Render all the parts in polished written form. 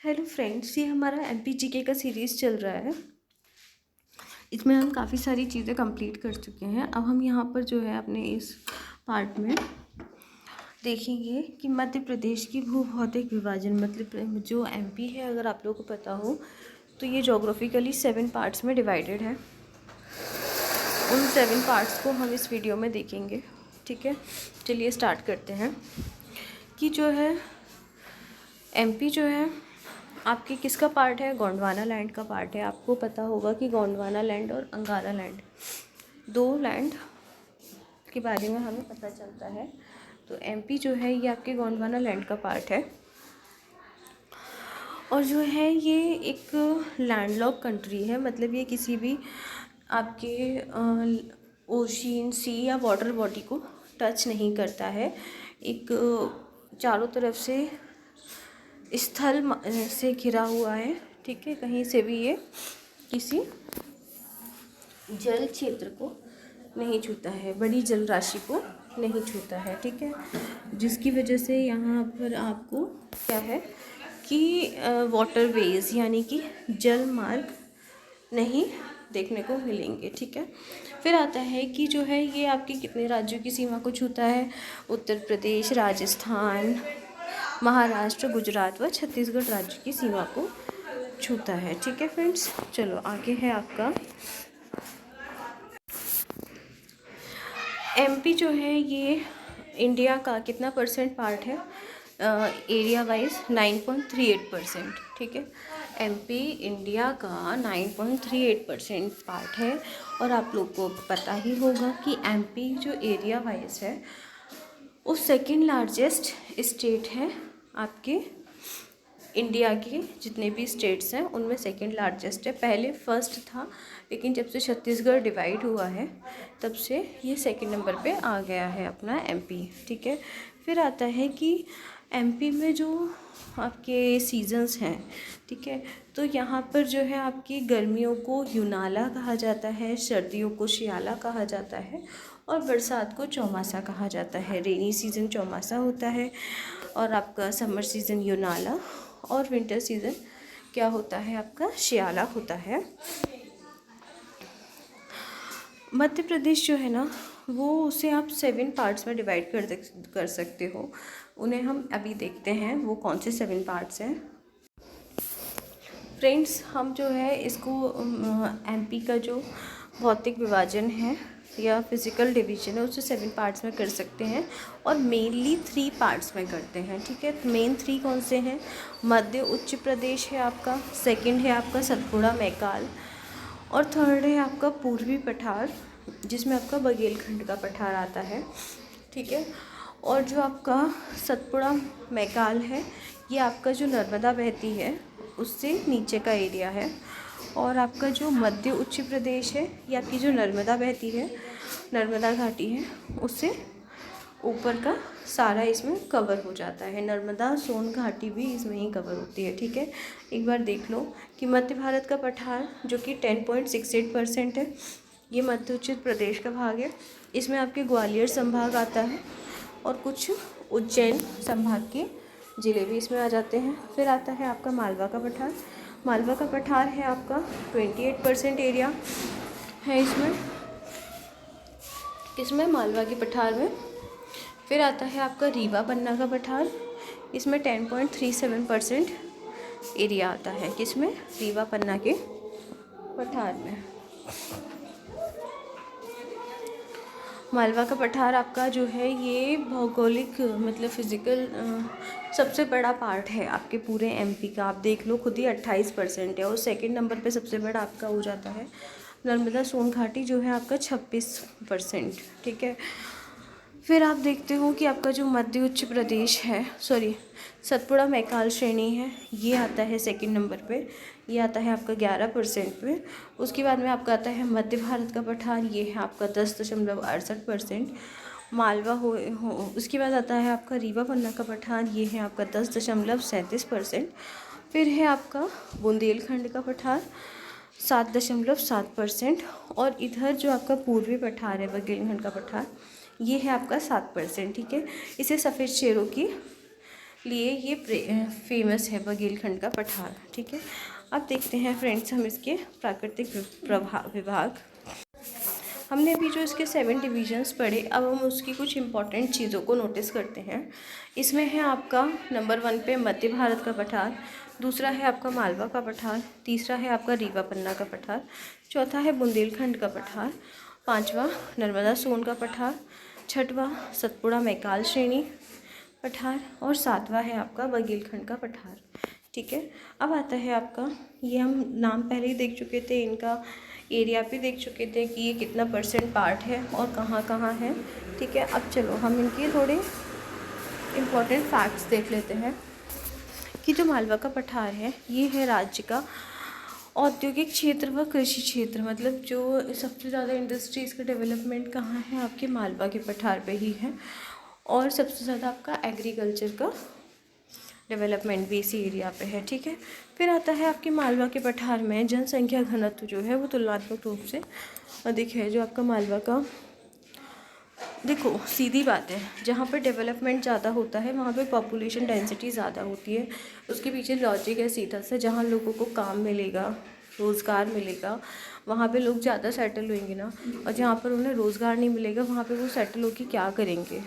Hello friends, ये हमारा MPGK का सीरीज़ चल रहा है। इसमें हम काफ़ी सारी चीज़ें कंप्लीट कर चुके हैं। अब हम यहाँ पर जो है अपने इस पार्ट में देखेंगे कि मध्य प्रदेश की भू भौतिक विभाजन मतलब जो MP है, अगर आप लोगों को पता हो तो ये जोग्राफिकली 7 पार्ट्स में डिवाइडेड है। उन 7 पार्ट्स को हम इस वीडियो में देखेंगे। ठीक है, चलिए स्टार्ट करते हैं कि जो है MP जो है आपके किसका पार्ट है, गोंडवाना लैंड का पार्ट है। आपको पता होगा कि गोंडवाना लैंड और अंगारा लैंड, दो लैंड के बारे में हमें पता चलता है। तो MP जो है ये आपके गोंडवाना लैंड का पार्ट है और जो है ये एक लैंडलॉक कंट्री है। मतलब ये किसी भी आपके ओशियन, सी या वाटर बॉडी को टच नहीं करता है। एक चारों तरफ से स्थल से घिरा हुआ है। ठीक है, कहीं से भी ये किसी जल क्षेत्र को नहीं छूता है, बड़ी जल राशि को नहीं छूता है। ठीक है, जिसकी वजह से यहाँ पर आपको क्या है कि वाटरवेज यानी कि जल मार्ग नहीं देखने को मिलेंगे। ठीक है, फिर आता है कि जो है ये आपके कितने राज्यों की सीमा को छूता है। उत्तर प्रदेश, राजस्थान, महाराष्ट्र, गुजरात व छत्तीसगढ़ राज्य की सीमा को छूता है। ठीक है फ्रेंड्स, चलो आगे है आपका MP जो है ये इंडिया का कितना परसेंट पार्ट है, एरिया वाइज 9.38%। ठीक है, MP इंडिया का 9.38% पार्ट है। और आप लोग को पता ही होगा कि MP जो एरिया वाइज है वो सेकेंड लार्जेस्ट स्टेट है आपके इंडिया के जितने भी स्टेट्स हैं उनमें सेकेंड लार्जेस्ट है। पहले फर्स्ट था, लेकिन जब से छत्तीसगढ़ डिवाइड हुआ है तब से ये सेकेंड नंबर पे आ गया है अपना MP। ठीक है, फिर आता है कि MP में जो आपके सीजन्स हैं, ठीक है, तो यहाँ पर जो है आपकी गर्मियों को यूनाला कहा जाता है, सर्दियों को शियाला कहा जाता है और बरसात को चौमासा कहा जाता है। रेनी सीज़न चौमासा होता है और आपका समर सीज़न यूनाला और विंटर सीज़न क्या होता है आपका, शियाला होता है। मध्य प्रदेश जो है ना वो उसे आप 7 पार्ट्स में डिवाइड कर सकते हो। उन्हें हम अभी देखते हैं वो कौन से 7 पार्ट्स हैं। फ्रेंड्स, हम जो है इसको MP का जो भौतिक विभाजन है या फिज़िकल डिवीजन है उसे 7 पार्ट्स में कर सकते हैं और मेनली 3 पार्ट्स में करते हैं। ठीक है, तो मेन 3 कौन से हैं, मध्य उच्च प्रदेश है आपका, सेकंड है आपका सतपुड़ा मैकाल और थर्ड है आपका पूर्वी पठार जिसमें आपका बघेलखंड का पठार आता है। ठीक है, और जो आपका सतपुड़ा मैकाल है ये आपका जो नर्मदा बहती है उससे नीचे का एरिया है। और आपका जो मध्य उच्च प्रदेश है ये आपकी जो नर्मदा बहती है, नर्मदा घाटी है, उससे ऊपर का सारा इसमें कवर हो जाता है। नर्मदा सोन घाटी भी इसमें ही कवर होती है। ठीक है, एक बार देख लो कि मध्य भारत का पठार जो कि 10.68% है, ये मध्य उच्च प्रदेश का भाग है। इसमें आपके ग्वालियर संभाग आता है और कुछ उज्जैन संभाग के ज़िले भी इसमें आ जाते हैं। फिर आता है आपका मालवा का पठार। मालवा का पठार है आपका 28% एरिया है इसमें मालवा के पठार में। फिर आता है आपका रीवा पन्ना का पठार, इसमें 10.37% एरिया आता है किसमें, रीवा पन्ना के पठार में। मालवा का पठार आपका जो है ये भौगोलिक मतलब फिज़िकल सबसे बड़ा पार्ट है आपके पूरे MP का। आप देख लो खुद ही 28% है और सेकंड नंबर पे सबसे बड़ा आपका हो जाता है नर्मदा सोन घाटी जो है आपका 26%। ठीक है, फिर आप देखते हो कि आपका जो मध्य उच्च प्रदेश है, सॉरी सतपुड़ा मैकाल श्रेणी है, ये आता है सेकंड नंबर पे, ये आता है आपका 11% पे। उसके बाद में आपका आता है मध्य भारत का पठार, ये है आपका 10.68%। मालवा हो उसके बाद आता है आपका रीवा पन्ना का पठार, ये है आपका 10.37%। फिर है आपका बुंदेलखंड का पठार 7.7%। और इधर जो आपका पूर्वी पठार है बघेलखंड का पठार, ये है आपका 7%। ठीक है, इसे सफ़ेद शेरों की लिए ये फेमस है बघेलखंड का पठार। ठीक है, अब देखते हैं फ्रेंड्स हम इसके प्राकृतिक विभाग। हमने अभी जो इसके 7 डिविजन्स पढ़े, अब हम उसकी कुछ इम्पॉर्टेंट चीज़ों को नोटिस करते हैं। इसमें है आपका नंबर 1 पे मध्य भारत का पठार, दूसरा है आपका मालवा का पठार, तीसरा है आपका रीवा पन्ना का पठार, चौथा है बुंदेलखंड का पठार, पांचवा नर्मदा सोन का पठार, छठवा सतपुड़ा मैकाल श्रेणी पठार और सातवां है आपका बघेलखंड का पठार। ठीक है, अब आता है आपका, ये हम नाम पहले ही देख चुके थे, इनका एरिया भी देख चुके थे कि ये कितना % पार्ट है और कहाँ कहाँ है। ठीक है, अब चलो हम इनके थोड़े इम्पोर्टेंट फैक्ट्स देख लेते हैं कि जो मालवा का पठार है ये है राज्य का औद्योगिक क्षेत्र व कृषि क्षेत्र, मतलब जो सबसे ज़्यादा इंडस्ट्रीज़ का डेवलपमेंट कहाँ है, आपके मालवा के पठार पे ही है, और सबसे ज़्यादा आपका एग्रीकल्चर का डेवलपमेंट भी इसी एरिया पे है। ठीक है, फिर आता है आपके मालवा के पठार में जनसंख्या घनत्व जो है वो तुलनात्मक रूप से अधिक है। जो आपका मालवा का, देखो सीधी बात है, जहाँ पर डेवलपमेंट ज़्यादा होता है वहाँ पे पॉपुलेशन डेंसिटी ज़्यादा होती है। उसके पीछे लॉजिक है सीधा सा, जहाँ लोगों को काम मिलेगा, रोज़गार मिलेगा, वहाँ पे लोग ज़्यादा सेटल होंगे ना, और जहाँ पर उन्हें रोज़गार नहीं मिलेगा वहाँ पे वो सेटल होकर क्या करेंगे,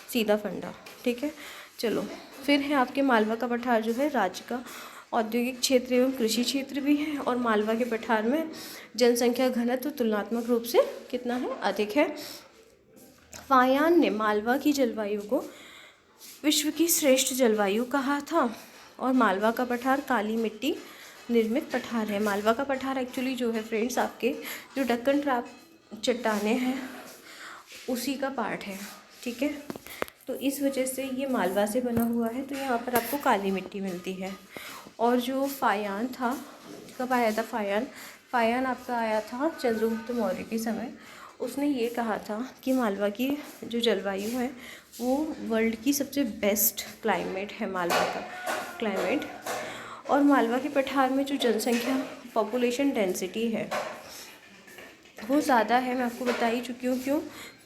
सीधा फंडा। ठीक है, चलो फिर है आपके मालवा का पठार जो है राज्य का औद्योगिक क्षेत्र एवं कृषि क्षेत्र भी है, और मालवा के पठार में जनसंख्या घनत्व तुलनात्मक रूप से कितना है, अधिक है। फायान ने मालवा की जलवायु को विश्व की श्रेष्ठ जलवायु कहा था, और मालवा का पठार काली मिट्टी निर्मित पठार है। मालवा का पठार एक्चुअली जो है फ्रेंड्स आपके जो दक्कन ट्रैप चट्टानें हैं उसी का पार्ट है। ठीक है, तो इस वजह से ये मालवा से बना हुआ है, तो यहाँ पर आपको काली मिट्टी मिलती है। और जो फायान था, कब आया था फायान? फायान आपका आया था चंद्रगुप्त मौर्य के समय। उसने ये कहा था कि मालवा की जो जलवायु है वो वर्ल्ड की सबसे बेस्ट क्लाइमेट है, मालवा का क्लाइमेट। और मालवा के पठार में जो जनसंख्या पॉपुलेशन डेंसिटी है वो ज़्यादा है, मैं आपको बता ही चुकी हूँ क्यों,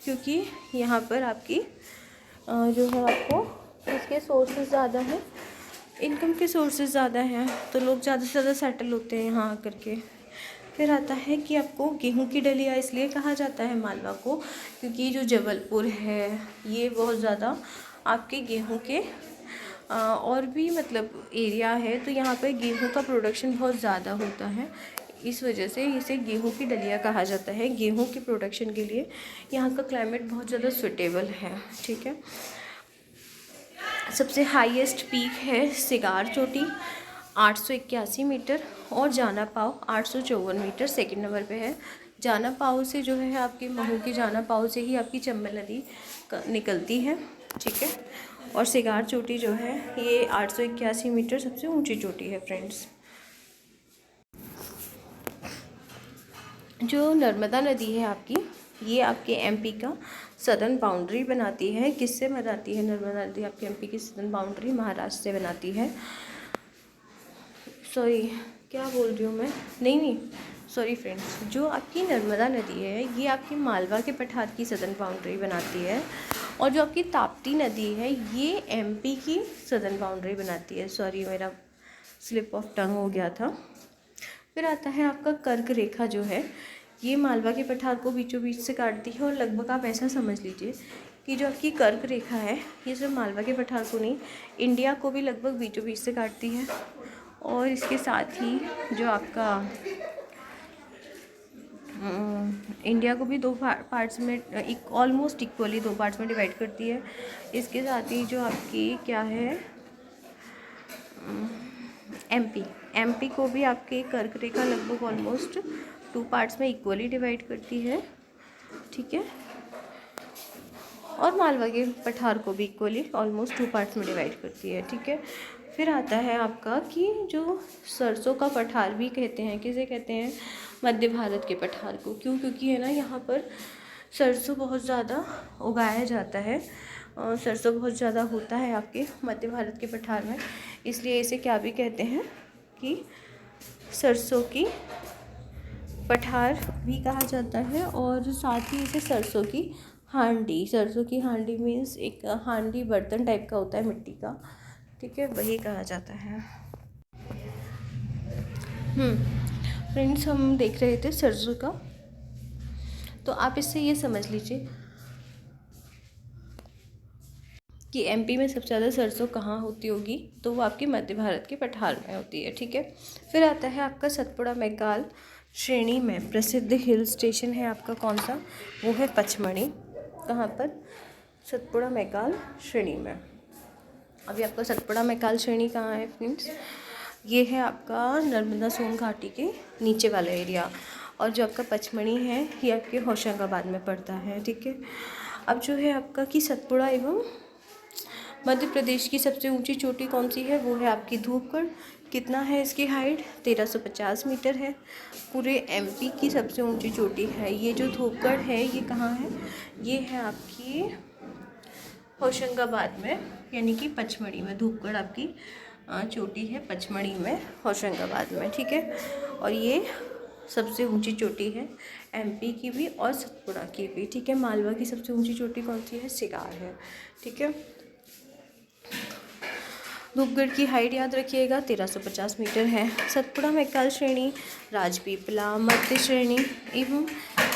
क्योंकि यहाँ पर आपकी जो है आपको इसके सोर्सेज ज़्यादा हैं, इनकम के सोर्सेज ज़्यादा हैं, तो लोग ज़्यादा से ज़्यादा सेटल होते हैं यहाँ आकर के। फिर आता है कि आपको गेहूं की डलिया इसलिए कहा जाता है मालवा को, क्योंकि जो जबलपुर है ये बहुत ज़्यादा आपके गेहूं के और भी मतलब एरिया है, तो यहाँ पे गेहूं का प्रोडक्शन बहुत ज़्यादा होता है, इस वजह से इसे गेहूं की डलिया कहा जाता है। गेहूं की प्रोडक्शन के लिए यहाँ का क्लाइमेट बहुत ज़्यादा सूटेबल है। ठीक है, सबसे हाईएस्ट पीक है सिगार चोटी 881 मीटर, और जाना पाव 854 मीटर सेकंड नंबर पे है। जाना पाव से जो है आपकी महू की जाना पाव से ही आपकी चंबल नदी निकलती है। ठीक है, और सिगार चोटी जो है ये 881 मीटर सबसे ऊंची चोटी है फ्रेंड्स। जो नर्मदा नदी है आपकी, ये आपके एमपी का सदर्न बाउंड्री बनाती है। किससे बनाती है नर्मदा नदी? आपके एमपी की सदर्न बाउंड्री महाराष्ट्र से बनाती है। सॉरी, क्या बोल रही हूँ मैं, नहीं सॉरी फ्रेंड्स, जो आपकी नर्मदा नदी है ये आपकी मालवा के पठार की सदर्न बाउंड्री बनाती है, और जो आपकी ताप्ती नदी है ये एमपी की सदर्न बाउंड्री बनाती है। सॉरी, मेरा स्लिप ऑफ टंग हो गया था। फिर आता है आपका कर्क रेखा जो है, ये मालवा के पठार को बीचों बीच से काटती है, और लगभग आप ऐसा समझ लीजिए कि जो आपकी कर्क रेखा है ये सिर्फ मालवा के पठार को नहीं, इंडिया को भी लगभग बीचों बीच से काटती है। और इसके साथ ही जो आपका इंडिया को भी दो पार्ट्स में ऑलमोस्ट इक्वली 2 पार्ट्स में डिवाइड करती है। इसके साथ ही जो आपकी क्या है एमपी को भी आपके कर्क रेखा लगभग ऑलमोस्ट 2 पार्ट्स में इक्वली डिवाइड करती है। ठीक है, और मालवा के पठार को भी इक्वली ऑलमोस्ट 2 पार्ट्स में डिवाइड करती है। ठीक है, फिर आता है आपका कि जो सरसों का पठार भी कहते हैं, किसे कहते हैं? मध्य भारत के पठार को। क्यों? क्योंकि है ना यहाँ पर सरसों बहुत ज़्यादा उगाया जाता है, और सरसों बहुत ज़्यादा होता है आपके मध्य भारत के पठार में, इसलिए इसे क्या भी कहते हैं कि सरसों की पठार भी कहा जाता है। और साथ ही इसे सरसों की हांडी मीन्स एक हांडी बर्तन टाइप का होता है मिट्टी का, ठीक है, वही कहा जाता है। फ्रेंड्स, हम देख रहे थे सरसों का, तो आप इससे ये समझ लीजिए कि एमपी में सबसे ज़्यादा सरसों कहाँ होती होगी, तो वो आपकी मध्य भारत के पठार में होती है। ठीक है, फिर आता है आपका सतपुड़ा मैकाल श्रेणी में प्रसिद्ध हिल स्टेशन है आपका कौन सा, वो है पचमढ़ी। कहाँ पर, सतपुड़ा मैकाल श्रेणी में। अभी आपका सतपुड़ा मैकाल श्रेणी कहाँ है फ्रेंड्स, ये है आपका नर्मदा सोन घाटी के नीचे वाला एरिया, और जो आपका पचमढ़ी है ये आपके होशंगाबाद में पड़ता है। ठीक है, अब जो है आपका कि सतपुड़ा एवं मध्य प्रदेश की सबसे ऊंची चोटी कौन सी है, वो है आपकी धूपगढ़। कितना है इसकी हाइट, 1350 मीटर है। पूरे एमपी की सबसे ऊंची चोटी है ये जो धूपगढ़ है। ये कहाँ है, ये है आपकी होशंगाबाद में, यानी कि पचमढ़ी में। धूपगढ़ आपकी चोटी है पचमढ़ी में, होशंगाबाद में। ठीक है, और ये सबसे ऊंची चोटी है एमपी की भी और सतपुड़ा की भी। ठीक है, मालवा की सबसे ऊंची चोटी कौन सी है, सिगार है। ठीक है, धूपगढ़ की हाइट याद रखिएगा 1350 मीटर है। सतपुड़ा मैकाल श्रेणी राजपीपला मध्य श्रेणी एवं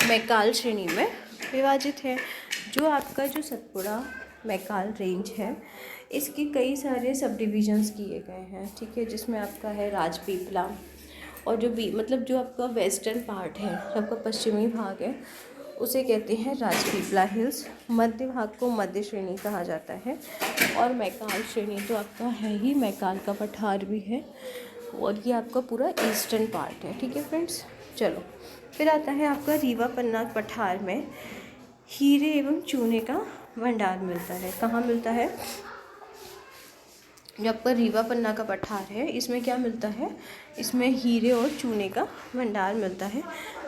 मैकाल श्रेणी में विभाजित है। जो आपका जो सतपुड़ा मैकाल रेंज है, इसके कई सारे सब डिविजन्स किए गए हैं। ठीक है, जिसमें आपका है राजपीपला, और जो भी मतलब जो आपका वेस्टर्न पार्ट है, जो आपका पश्चिमी भाग है, उसे कहते हैं राजपीपला हिल्स। मध्य भाग को मध्य श्रेणी कहा जाता है, और मैकाल श्रेणी तो आपका है ही, मैकाल का पठार भी है, और ये आपका पूरा ईस्टर्न पार्ट है। ठीक है फ्रेंड्स, चलो फिर आता है आपका रीवा पन्ना पठार में हीरे एवं चूने का भंडार मिलता है। कहाँ मिलता है, जो आपका रीवा पन्ना का पठार है, इसमें क्या मिलता है, इसमें हीरे और चूने का भंडार मिलता है।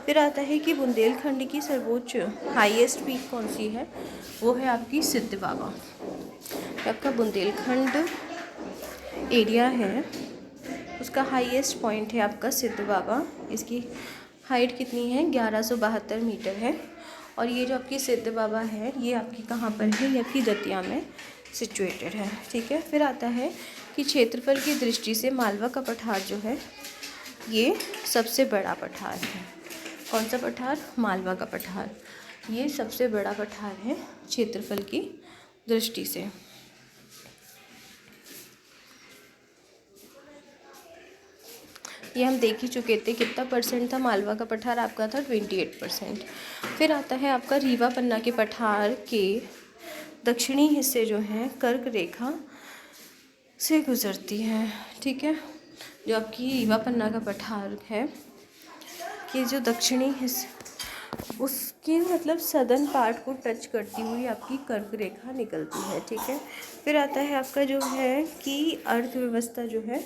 फिर आता है कि बुंदेलखंड की सर्वोच्च हाईएस्ट पीक कौन सी है, वो है आपकी सिद्ध बाबा। आपका बुंदेलखंड एरिया है, उसका हाईएस्ट पॉइंट है आपका सिद्ध बाबा। इसकी हाइट कितनी है, 1172 मीटर है। और ये जो आपकी सिद्ध बाबा है, ये आपकी कहाँ पर है, ये आपकी दतिया में सिचुएटेड है। ठीक है, फिर आता है कि क्षेत्रफल की दृष्टि से मालवा का पठार जो है, ये सबसे बड़ा पठार है। कौन सा पठार, मालवा का पठार, ये सबसे बड़ा पठार है क्षेत्रफल की दृष्टि से। ये हम देख ही चुके थे, कितना परसेंट था मालवा का पठार, आपका था 28%। फिर आता है आपका रीवा पन्ना के पठार के दक्षिणी हिस्से जो हैं कर्क रेखा से गुजरती है। ठीक है, जो आपकी रीवा पन्ना का पठार है कि जो दक्षिणी हिस्से, उसके मतलब सदर्न पार्ट को टच करती हुई आपकी कर्क रेखा निकलती है। ठीक है, फिर आता है आपका जो है कि अर्थव्यवस्था जो है,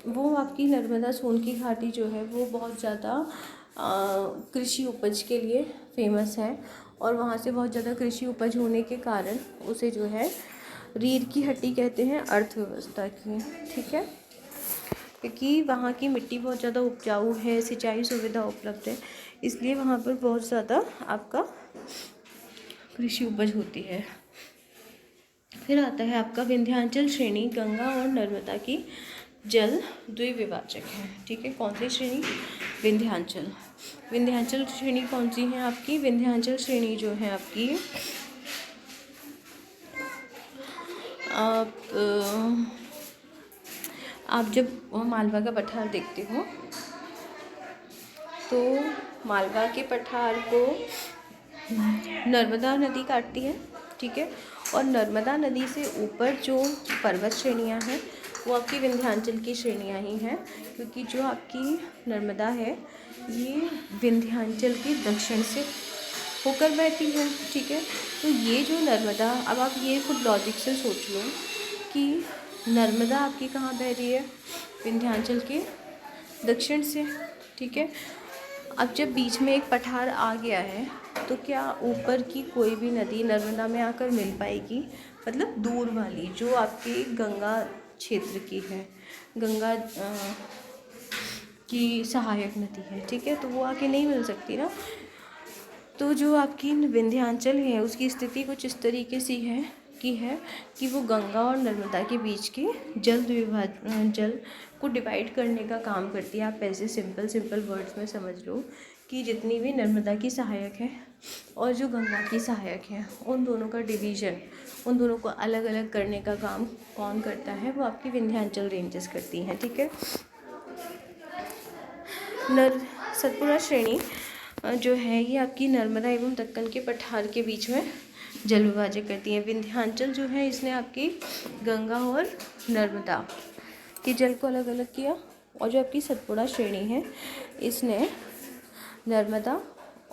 वो आपकी नर्मदा सोन की घाटी जो है, वो बहुत ज़्यादा कृषि उपज के लिए फेमस है, और वहाँ से बहुत ज़्यादा कृषि उपज होने के कारण उसे जो है रीढ़ की हड्डी कहते हैं अर्थव्यवस्था की। ठीक है, क्योंकि वहाँ की मिट्टी बहुत ज़्यादा उपजाऊ है, सिंचाई सुविधा उपलब्ध है, इसलिए वहाँ पर बहुत ज़्यादा आपका कृषि उपज होती है। फिर आता है आपका विंध्याचल श्रेणी गंगा और नर्मदा की जल द्विविभाजक है। ठीक है, कौन सी श्रेणी, विंध्याचल। विंध्याचल श्रेणी कौन सी है आपकी, विंध्याचल श्रेणी जो है आपकी आप जब मालवा का पठार देखते हो, तो मालवा के पठार को नर्मदा नदी काटती है। ठीक है, और नर्मदा नदी से ऊपर जो पर्वत श्रेणियाँ हैं, वो आपकी विंध्याचल की श्रेणियाँ ही हैं, क्योंकि जो आपकी नर्मदा है, ये विंध्याचल के दक्षिण से होकर बहती है। ठीक है, तो ये जो नर्मदा, अब आप ये खुद लॉजिक से सोच लो कि नर्मदा आपकी कहाँ बह रही है, विंध्याचल के दक्षिण से। ठीक है, अब जब बीच में एक पठार आ गया है, तो क्या ऊपर की कोई भी नदी नर्मदा में आकर मिल पाएगी, मतलब दूर वाली जो आपके गंगा क्षेत्र की है, गंगा की सहायक नदी है। ठीक है, तो वो आके नहीं मिल सकती ना। तो जो आपकी विंध्याचल है, उसकी स्थिति कुछ इस तरीके से है की है कि वो गंगा और नर्मदा के बीच के जल को डिवाइड करने का काम करती है। आप ऐसे सिंपल वर्ड्स में समझ लो कि जितनी भी नर्मदा की सहायक है और जो गंगा की सहायक है, उन दोनों का डिवीज़न, उन दोनों को अलग अलग करने का काम कौन करता है? वो आपकी विंध्याचल रेंजेस करती हैं, ठीक है। सतपुड़ा श्रेणी जो है ये आपकी नर्मदा एवं दक्कन के पठार के बीच में जल विभाजन करती है। विंध्याचल जो है इसने आपकी गंगा और नर्मदा के जल को अलग अलग किया, और जो आपकी सतपुड़ा श्रेणी है इसने नर्मदा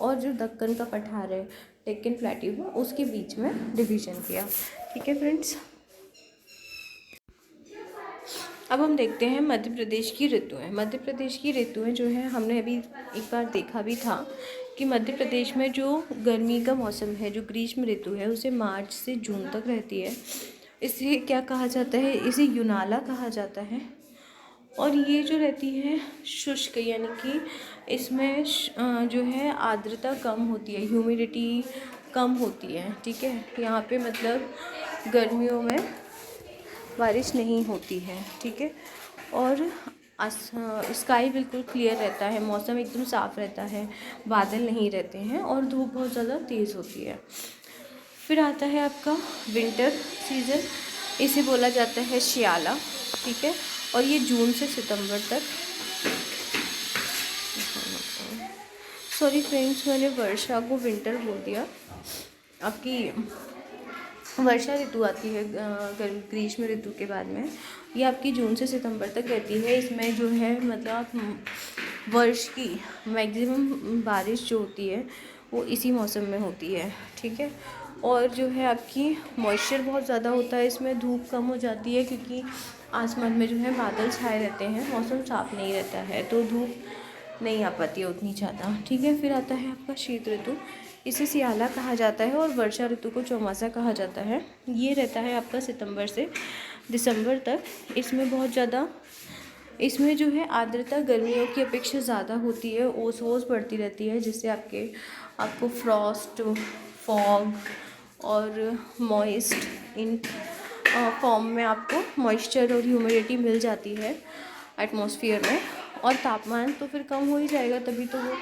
और जो दक्कन का पठार है, डेक्कन प्लेट्यू, उसके बीच में डिवीज़न किया, ठीक है फ्रेंड्स। अब हम देखते हैं मध्य प्रदेश की ऋतुएं। मध्य प्रदेश की ऋतुएं जो है हमने अभी एक बार देखा भी था कि मध्य प्रदेश में जो गर्मी का मौसम है, जो ग्रीष्म ऋतु है, उसे मार्च से जून तक रहती है। इसे क्या कहा जाता है? इसे युनाला कहा जाता है। और ये जो रहती है शुष्क, यानी कि इसमें जो है आर्द्रता कम होती है, ह्यूमिडिटी कम होती है, ठीक है। यहाँ पे मतलब गर्मियों में बारिश नहीं होती है, ठीक है। और स्काई बिल्कुल क्लियर रहता है, मौसम एकदम साफ़ रहता है, बादल नहीं रहते हैं और धूप बहुत ज़्यादा तेज़ होती है। फिर आता है आपका विंटर सीज़न, इसे बोला जाता है शियाला, ठीक है। और ये जून से सितंबर तक, सॉरी फ्रेंड्स, मैंने वर्षा को विंटर बोल दिया। आपकी वर्षा ऋतु आती है ग्रीष्म ऋतु के बाद में, ये आपकी जून से सितंबर तक रहती है। इसमें जो है मतलब वर्ष की मैक्सिमम बारिश जो होती है वो इसी मौसम में होती है, ठीक है। और जो है आपकी मॉइस्चर बहुत ज़्यादा होता है, इसमें धूप कम हो जाती है क्योंकि आसमान में जो है बादल छाए रहते हैं, मौसम साफ़ नहीं रहता है, तो धूप नहीं आ पाती है उतनी ज़्यादा, ठीक है। फिर आता है आपका शीत ऋतु, इसे सियाला कहा जाता है, और वर्षा ऋतु को चौमासा कहा जाता है। ये रहता है आपका सितंबर से दिसंबर तक। इसमें बहुत ज़्यादा, इसमें जो है आर्द्रता गर्मियों की अपेक्षा ज़्यादा होती है, ओस बढ़ती रहती है, जिससे आपको फ्रॉस्ट, फॉग और मॉइस्ट इन फॉर्म में आपको मॉइस्चर और ह्यूमिडिटी मिल जाती है एटमॉस्फेयर में। और तापमान तो फिर कम हो ही जाएगा, तभी तो वो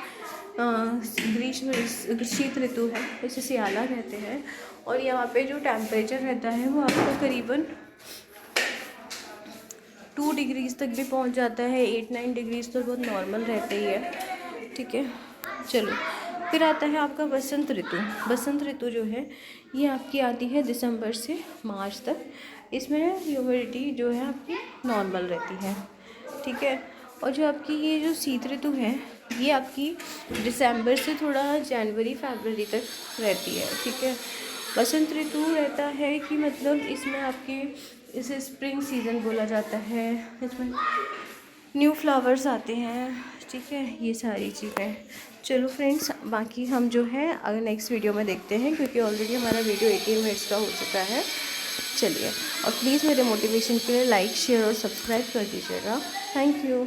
शीत ऋतु है, इसे सियाला कहते हैं। और यहाँ पे जो टेम्परेचर रहता है वो आपको करीबन 2 डिग्रीज़ तक भी पहुँच जाता है, 8-9 डिग्रीज़ तो बहुत नॉर्मल रहते ही है, ठीक है। चलो, फिर आता है आपका बसंत ऋतु। बसंत ऋतु जो है ये आपकी आती है दिसंबर से मार्च तक। इसमें ह्यूमिडिटी जो है आपकी नॉर्मल रहती है, ठीक है। और जो आपकी ये जो शीत ऋतु है ये आपकी दिसंबर से थोड़ा जनवरी फरवरी तक रहती है, ठीक है। बसंत ऋतु रहता है कि मतलब इसमें आपके, इसे स्प्रिंग सीज़न बोला जाता है, इसमें न्यू फ्लावर्स आते हैं, ठीक है, ये सारी चीज़ें। चलो फ्रेंड्स, बाकी हम जो है अगर नेक्स्ट वीडियो में देखते हैं, क्योंकि ऑलरेडी हमारा वीडियो 18 मिनट्स का हो चुका है। चलिए, और प्लीज़ मेरे मोटिवेशन के लिए लाइक, शेयर और सब्सक्राइब कर दीजिएगा। Thank you.